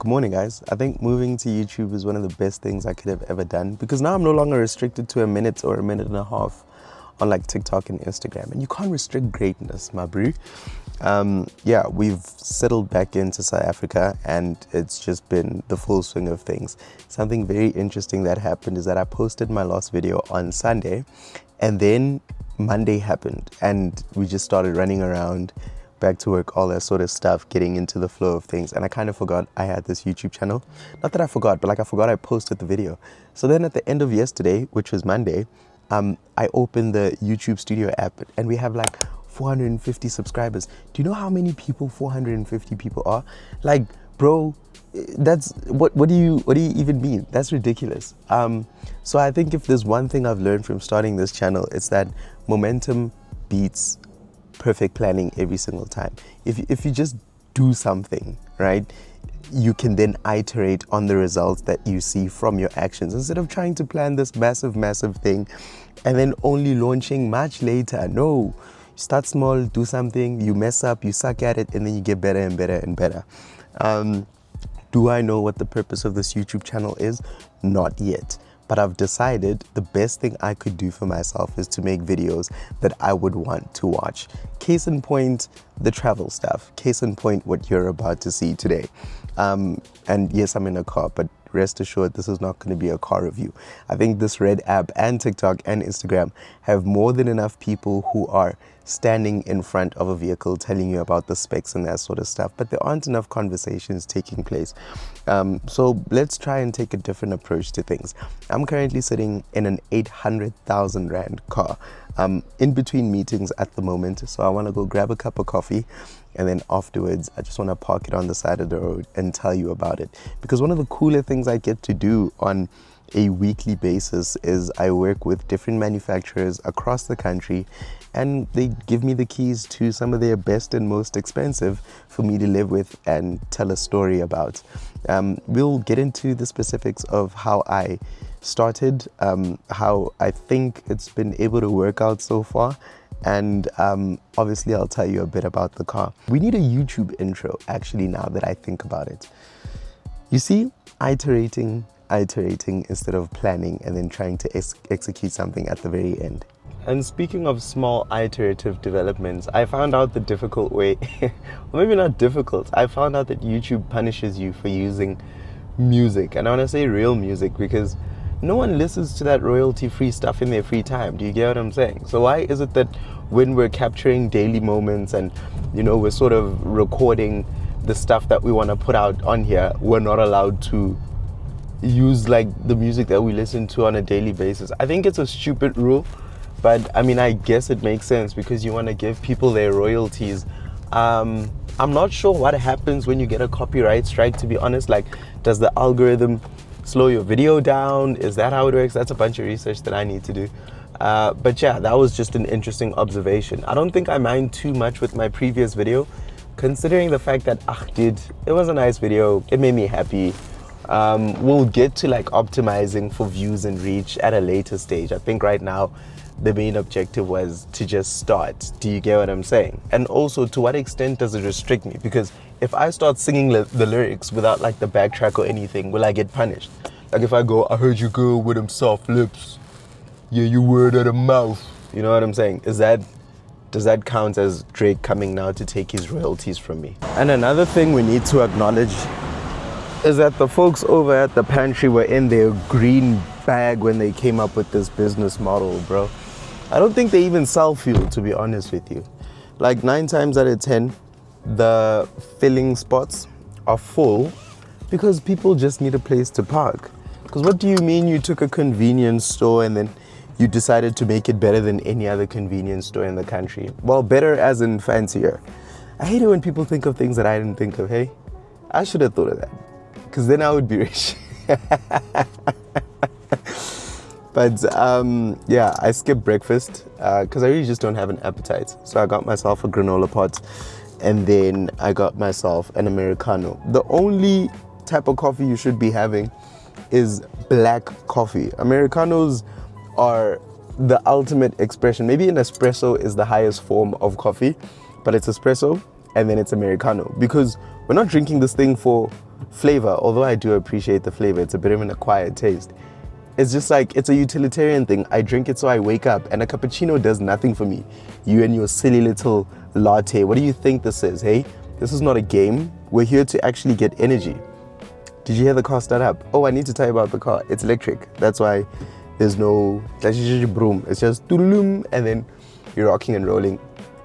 Good morning, guys. I think moving to YouTube is one of the best things I could have ever done because now I'm no longer restricted to a minute or a minute and a half on like TikTok and Instagram, and you can't restrict greatness, my bro. Yeah, we've settled back into South Africa and it's just been the full swing of things. Something very interesting that happened is that I posted my last video on Sunday and then Monday happened and we just started running around, back to work, all that sort of stuff, getting into the flow of things. And I kind of forgot I had this YouTube channel. Not that I forgot, but like I forgot I posted the video. So then at the end of yesterday, which was Monday, I opened the YouTube Studio app and we have like 450 subscribers. Do you know how many people 450 people are? Like, bro, that's what do you even mean? That's ridiculous. So I think if there's one thing I've learned from starting this channel, it's that momentum beats perfect planning every single time. If you just do something, right, you can then iterate on the results that you see from your actions instead of trying to plan this massive thing and then only launching much later. No, start small, do something, you mess up, you suck at it, and then you get better and better and better. Do I know what the purpose of this YouTube channel is? Not yet. But I've decided the best thing I could do for myself is to make videos that I would want to watch. Case in point, the travel stuff. Case in point, what you're about to see today. And yes, I'm in a car, but rest assured, this is not going to be a car review. I think this Red app and TikTok and Instagram have more than enough people who are standing in front of a vehicle telling you about the specs and that sort of stuff, but there aren't enough conversations taking place. So let's try and take a different approach to things. I'm currently sitting in an 800,000 Rand car in between meetings at the moment, so I want to go grab a cup of coffee and then afterwards I just want to park it on the side of the road and tell you about it, because one of the cooler things I get to do on a weekly basis is I work with different manufacturers across the country and they give me the keys to some of their best and most expensive for me to live with and tell a story about. We'll get into the specifics of how I started, how I think it's been able to work out so far, and obviously I'll tell you a bit about the car. We need a YouTube intro actually, now that I think about it. You see, iterating instead of planning and then trying to execute something at the very end. And speaking of small iterative developments, I found out the difficult way, or maybe not difficult, I found out that YouTube punishes you for using music. And I want to say real music because no one listens to that royalty-free stuff in their free time. Do you get what I'm saying? So why is it that when we're capturing daily moments and, you know, we're sort of recording the stuff that we want to put out on here, we're not allowed to use like the music that we listen to on a daily basis? I think it's a stupid rule, but I mean, I guess it makes sense because you want to give people their royalties. I'm not sure what happens when you get a copyright strike, to be honest. Like, does the algorithm slow your video down? Is that how it works? That's a bunch of research that I need to do. But yeah, that was just an interesting observation. I don't think I mind too much with my previous video, considering the fact that, dude, it was a nice video. It made me happy. We'll get to like optimizing for views and reach at a later stage. I think right now the main objective was to just start. Do you get what I'm saying? And also, to what extent does it restrict me? Because if I start singing the lyrics without like the backtrack or anything, will I get punished? Like if I go, I heard you go with them soft lips, yeah, you word of the mouth, you know what I'm saying? Does that count as Drake coming now to take his royalties from me? And another thing we need to acknowledge is that the folks over at the pantry were in their green bag when they came up with this business model, bro. I don't think they even sell fuel, to be honest with you. Like 9 times out of 10, the filling spots are full because people just need a place to park. Because what do you mean you took a convenience store and then you decided to make it better than any other convenience store in the country? Well, better as in fancier. I hate it when people think of things that I didn't think of. Hey, I should have thought of that, because then I would be rich. But yeah, I skipped breakfast because I really just don't have an appetite. So I got myself a granola pot and then I got myself an Americano. The only type of coffee you should be having is black coffee. Americanos are the ultimate expression. Maybe an espresso is the highest form of coffee, but it's espresso and then it's Americano, because we're not drinking this thing for flavor, although I do appreciate the flavor, it's a bit of an acquired taste. It's just like, it's a utilitarian thing. I drink it so I wake up, and a cappuccino does nothing for me. You and your silly little latte. What do you think this is, hey? This is not a game. We're here to actually get energy. Did you hear the car start up? Oh, I need to tell you about the car. It's electric. That's why there's no broom. It's just doodloom, and then you're rocking and rolling.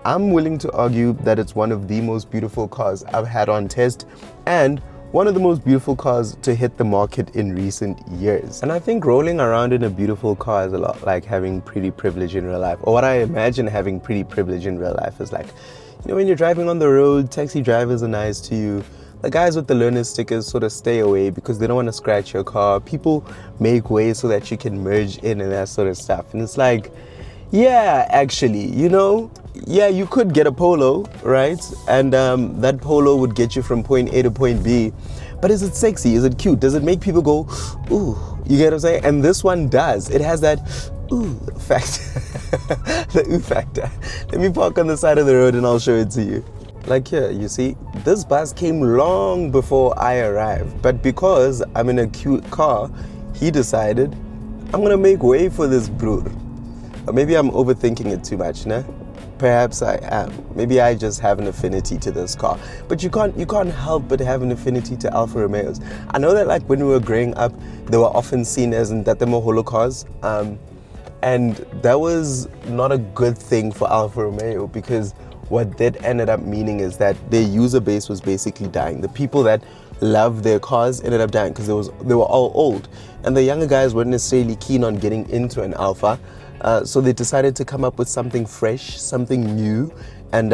I'm willing to argue that it's one of the most beautiful cars I've had on test, and one of the most beautiful cars to hit the market in recent years. And I think rolling around in a beautiful car is a lot like having pretty privilege in real life. Or what I imagine having pretty privilege in real life is like, you know, when you're driving on the road, taxi drivers are nice to you. The guys with the learner stickers sort of stay away because they don't want to scratch your car. People make way so that you can merge in and that sort of stuff. And it's like, yeah, actually, you know, yeah, you could get a Polo, right? And that Polo would get you from point A to point B. But is it sexy? Is it cute? Does it make people go, ooh? You get what I'm saying? And this one does. It has that ooh factor, the ooh factor. Let me park on the side of the road and I'll show it to you. Like here, you see, this bus came long before I arrived. But because I'm in a cute car, he decided, I'm gonna make way for this broer. Or maybe I'm overthinking it too much, nah? Perhaps I am. Maybe I just have an affinity to this car. But you can't help but have an affinity to Alfa Romeos. I know that like when we were growing up, they were often seen as Ntatemoholo cars. And that was not a good thing for Alfa Romeo, because what that ended up meaning is that their user base was basically dying. The people that loved their cars ended up dying because they were all old. And the younger guys weren't necessarily keen on getting into an Alfa. So they decided to come up with something fresh, something new, and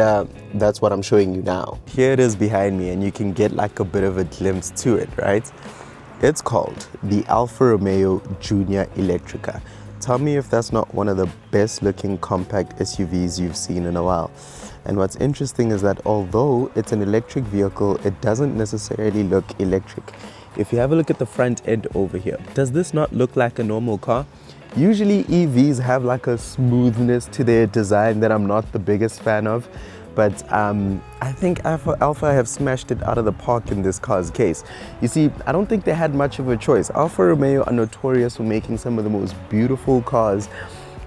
that's what I'm showing you now. Here it is behind me, and you can get like a bit of a glimpse to it, right? It's called the Alfa Romeo Junior Electrica. Tell me if that's not one of the best looking compact SUVs you've seen in a while. And what's interesting is that although it's an electric vehicle, it doesn't necessarily look electric. If you have a look at the front end over here, does this not look like a normal car? Usually EVs have like a smoothness to their design that I'm not the biggest fan of, but I think Alfa have smashed it out of the park in this car's case. You see, I don't think they had much of a choice. Alfa Romeo are notorious for making some of the most beautiful cars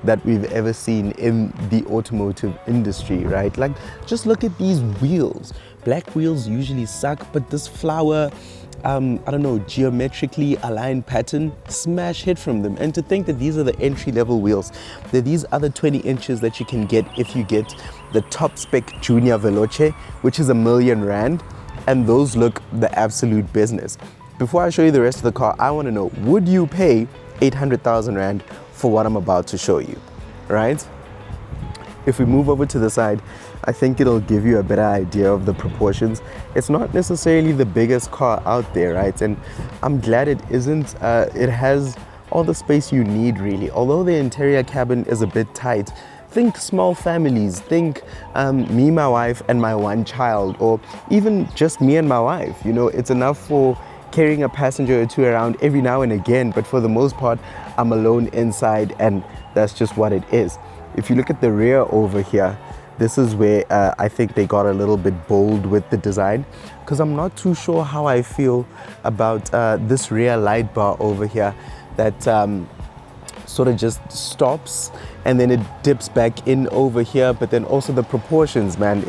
that we've ever seen in the automotive industry, right? Like, just look at these wheels. Black wheels usually suck, but this flower, I don't know, geometrically aligned pattern, smash hit from them. And to think that these are the entry-level wheels, they're these other 20 inches that you can get if you get the top spec Junior Veloce, which is R1 million, and those look the absolute business. Before I show you the rest of the car, I want to know, would you pay 800,000 Rand for what I'm about to show you, right? If we move over to the side, I think it'll give you a better idea of the proportions. It's not necessarily the biggest car out there, right? And I'm glad it isn't. It has all the space you need, really. Although the interior cabin is a bit tight, think small families, think me, my wife, and my one child, or even just me and my wife. You know, it's enough for carrying a passenger or two around every now and again, but for the most part, I'm alone inside, and that's just what it is. If you look at the rear over here, this is where I think they got a little bit bold with the design, because I'm not too sure how I feel about this rear light bar over here that sort of just stops and then it dips back in over here. But then also the proportions, man,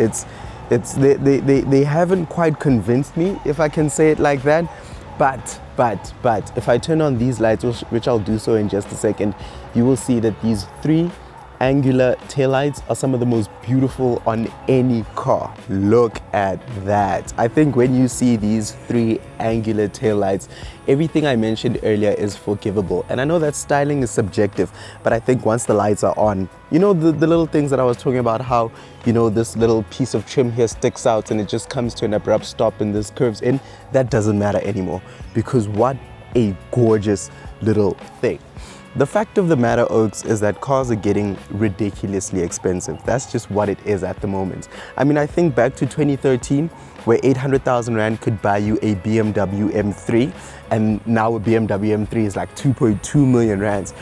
they haven't quite convinced me, if I can say it like that. But if I turn on these lights, which I'll do so in just a second, you will see that these three angular taillights are some of the most beautiful on any car. Look at that. I think when you see these three angular taillights, everything I mentioned earlier is forgivable. And I know that styling is subjective, but I think once the lights are on, you know, the little things that I was talking about, how, you know, this little piece of trim here sticks out and it just comes to an abrupt stop and this curves in, that doesn't matter anymore, because what a gorgeous little thing. The fact of the matter, Oaks, is that cars are getting ridiculously expensive. That's just what it is at the moment. I mean, I think back to 2013, where 800,000 Rand could buy you a BMW M3, and now a BMW M3 is like 2.2 million Rands.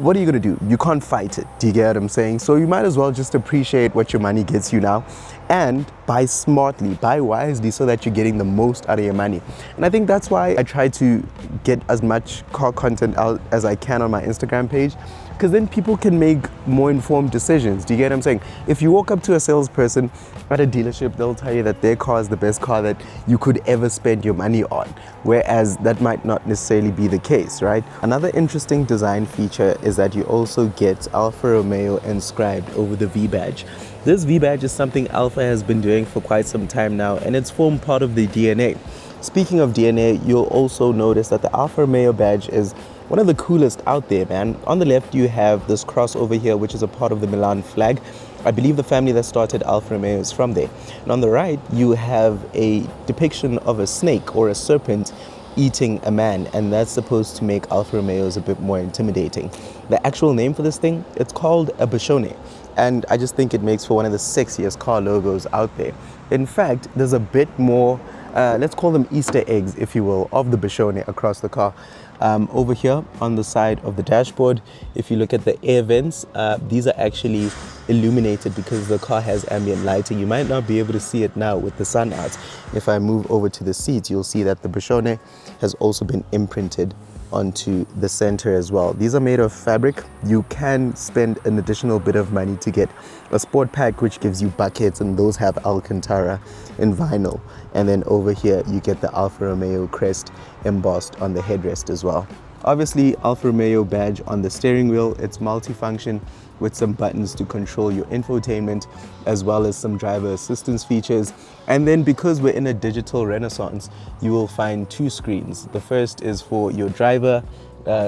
what are you gonna do? You can't fight it. Do you get what I'm saying? So you might as well just appreciate what your money gets you now and buy smartly, buy wisely so that you're getting the most out of your money. And I think that's why I try to get as much car content out as I can on my Instagram page, because then people can make more informed decisions. Do you get what I'm saying? If you walk up to a salesperson at a dealership, they'll tell you that their car is the best car that you could ever spend your money on, whereas that might not necessarily be the case, right? Another interesting design feature is that you also get Alfa Romeo inscribed over the V badge. This V badge is something Alfa has been doing for quite some time now, and it's formed part of the DNA. Speaking of DNA, you'll also notice that the Alfa Romeo badge is one of the coolest out there, man. On the left, you have this cross over here, which is a part of the Milan flag. I believe the family that started Alfa Romeo is from there. And on the right, you have a depiction of a snake or a serpent eating a man, and that's supposed to make Alfa Romeos a bit more intimidating. The actual name for this thing, it's called a Bichone, and I just think it makes for one of the sexiest car logos out there. In fact, there's a bit more, let's call them Easter eggs, if you will, of the Bichone across the car. Over here on the side of the dashboard, if you look at the air vents, these are actually illuminated because the car has ambient lighting. You might not be able to see it now with the sun out. If I move over to the seats, you'll see that the Bichone has also been imprinted onto the center as well. These are made of fabric. You can spend an additional bit of money to get a sport pack, which gives you buckets, and those have Alcantara in vinyl. And then over here you get the Alfa Romeo crest embossed on the headrest as well. Obviously, Alfa Romeo badge on the steering wheel. It's multifunction with some buttons to control your infotainment, as well as some driver assistance features. And then because we're in a digital renaissance, you will find two screens. The first is for your driver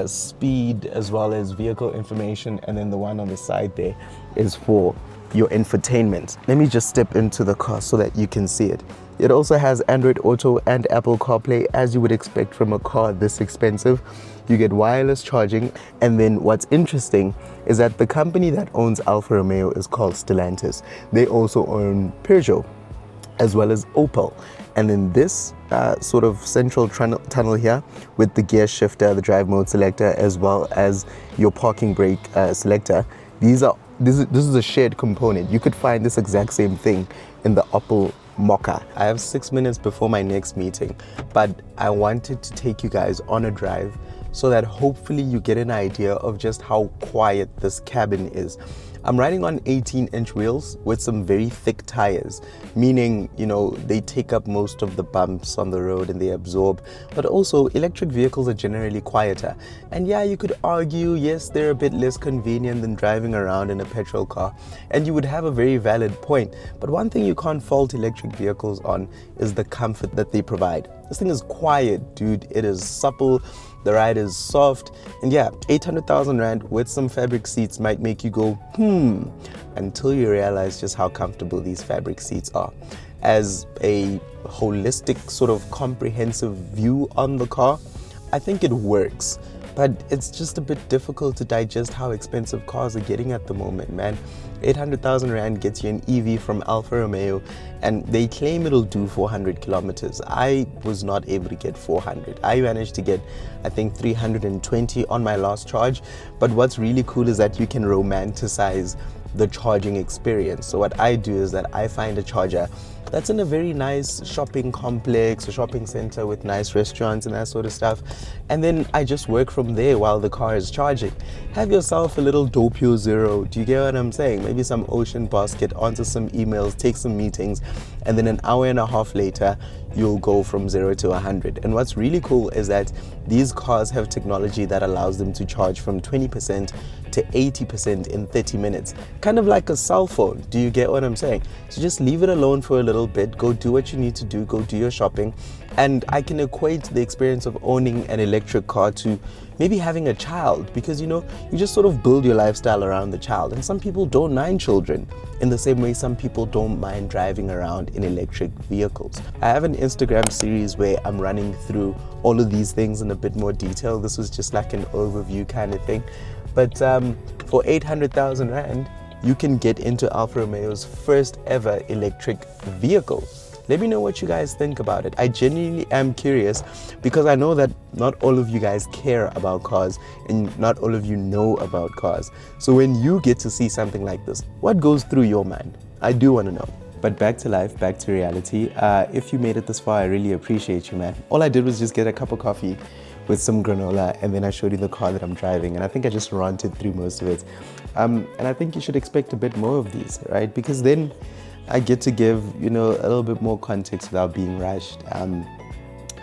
speed as well as vehicle information, and then the one on the side there is for your infotainment. Let me just step into the car so that you can see it. It also has Android Auto and Apple CarPlay, as you would expect from a car this expensive. You get wireless charging, and then what's interesting is that the company that owns Alfa Romeo is called Stellantis. They also own Peugeot as well as Opel. And then this sort of central tunnel here with the gear shifter, the drive mode selector, as well as your parking brake selector, this is a shared component. You could find this exact same thing in the Opel Mokka. I have 6 minutes before my next meeting, but I wanted to take you guys on a drive so that hopefully you get an idea of just how quiet this cabin is. I'm riding on 18-inch wheels with some very thick tires, meaning, you know, they take up most of the bumps on the road and they absorb. But also, electric vehicles are generally quieter. And yeah, you could argue, yes, they're a bit less convenient than driving around in a petrol car. And you would have a very valid point. But one thing you can't fault electric vehicles on is the comfort that they provide. This thing is quiet, dude. It is supple. The ride is soft, and yeah, 800,000 Rand with some fabric seats might make you go, until you realize just how comfortable these fabric seats are. As a holistic sort of comprehensive view on the car, I think it works, but it's just a bit difficult to digest how expensive cars are getting at the moment, man. 800,000 Rand gets you an EV from Alfa Romeo, and they claim it'll do 400 kilometers. I was not able to get 400. I managed to get, I think, 320 on my last charge. But what's really cool is that you can romanticize the charging experience. So what I do is that I find a charger that's in a very nice shopping complex, a shopping center with nice restaurants and that sort of stuff. And then I just work from there while the car is charging. Have yourself a little Doppio Zero. Do you get what I'm saying? Maybe some ocean basket, answer some emails, take some meetings, and then an hour and a half later, you'll go from 0 to 100. And what's really cool is that these cars have technology that allows them to charge from 20% to 80% in 30 minutes. Kind of like a cell phone. Do you get what I'm saying? So just leave it alone for a little bit, go do what you need to do, go do your shopping. And I can equate the experience of owning an electric car to maybe having a child, because, you know, you just sort of build your lifestyle around the child. And some people don't mind children in the same way some people don't mind driving around in electric vehicles. I have an Instagram series where I'm running through all of these things in a bit more detail. This was just like an overview kind of thing. But for 800,000 Rand, you can get into Alfa Romeo's first ever electric vehicle. Let me know what you guys think about it. I genuinely am curious because I know that not all of you guys care about cars and not all of you know about cars. So when you get to see something like this, what goes through your mind? I do want to know. But back to life, back to reality. If you made it this far, I really appreciate you, man. All I did was just get a cup of coffee with some granola, and then I showed you the car that I'm driving, and I think I just ranted through most of it. And I think you should expect a bit more of these, right? Because then I get to give, you know, a little bit more context without being rushed. And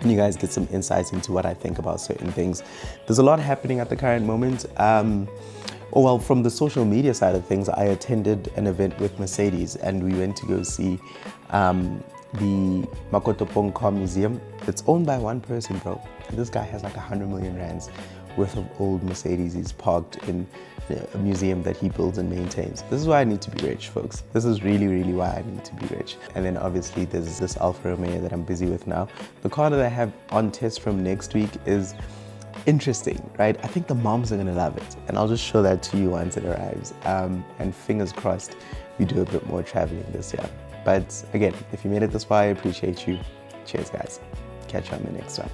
you guys get some insights into what I think about certain things. There's a lot happening at the current moment. Well, from the social media side of things, I attended an event with Mercedes and we went to go see the Makotopong Car Museum. It's owned by one person, bro. And this guy has like 100 million rands worth of old Mercedes. He's parked in a museum that he builds and maintains. This is why I need to be rich, folks. This is really, really why I need to be rich. And then obviously there's this Alfa Romeo that I'm busy with now. The car that I have on test from next week is interesting, right? I think the moms are gonna love it. And I'll just show that to you once it arrives. And fingers crossed, we do a bit more traveling this year. But again, if you made it this far, I appreciate you. Cheers, guys. Catch you on the next one.